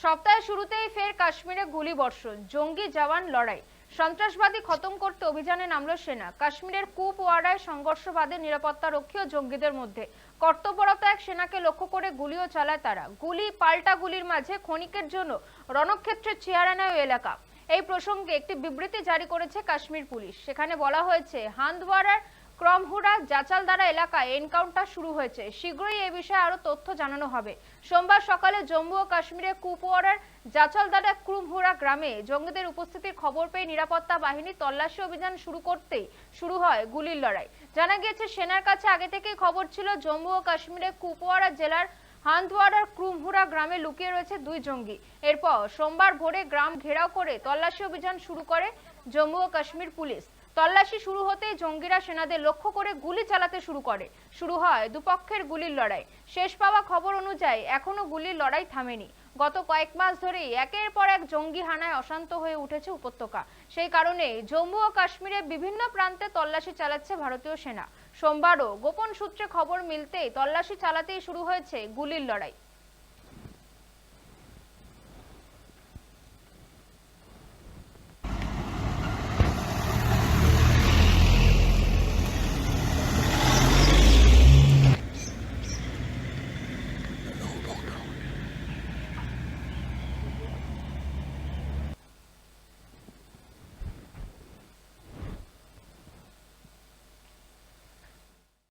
সপ্তাহের শুরুতেই ফের কাশ্মীরে গুলিবর্ষণ, জঙ্গি জওয়ান লড়াই। সন্ত্রাসবাদী খতম করতে অভিযানে নামল সেনা। কাশ্মীরের কুপওয়ারায় সংঘর্ষবাদে নিরাপত্তারক্ষী ও জঙ্গিদের মধ্যে কর্তব্যরত এক সেনাকে লক্ষ্য করে গুলিও চালায় তারা। গুলি পাল্টা গুলির মাঝে ক্ষণিকের জন্য রণক্ষেত্রের চেহারা নেয় এলাকা। এই প্রসঙ্গে একটি বিবৃতি জারি করেছে কাশ্মীর পুলিশ। সেখানে বলা হয়েছে, হান্দওয়ারার ক্রমহুরা জাচালদারা এলাকায় এনকাউন্টার শুরু হয়েছে। শীঘ্রই এই বিষয়ে আরো তথ্য জানানো হবে। সোমবার সকালে জম্মু ও কাশ্মীরের কুপওয়ারার জাচালদারা ক্রমহুরা গ্রামে জঙ্গিদের উপস্থিতির খবর পেয়ে নিরাপত্তা বাহিনী তল্লাশি অভিযান শুরু করতেই শুরু হয় গুলির লড়াই। জানা গিয়েছে, সেনার কাছে আগে থেকেই খবর ছিল জম্মু ও কাশ্মীরের কুপওয়ারা জেলার হান্দওয়ারার ক্রমহুরা গ্রামে লুকিয়ে রয়েছে দুই জঙ্গি। এরপর সোমবার ভোরে গ্রাম ঘেরাও করে তল্লাশি অভিযান শুরু করে জম্মু ও কাশ্মীর পুলিশ। তল্লাশি শুরু হতেই জঙ্গিরা সেনাদের লক্ষ্য করে গুলি চালাতে শুরু করে। শুরু হয় দুপক্ষের গুলির লড়াই। শেষ পাওয়া খবর অনুযায়ী এখনো গুলির লড়াই থামেনি। গত কয়েক মাস ধরেই একের পর এক জঙ্গি হানায় অশান্ত হয়ে উঠেছে উপত্যকা। সেই কারণে জম্মু ও কাশ্মীরের বিভিন্ন প্রান্তে তল্লাশি চালাচ্ছে ভারতীয় সেনা। সোমবারও গোপন সূত্রে খবর মিলতেই তল্লাশি চালাতেই শুরু হয়েছে গুলির লড়াই।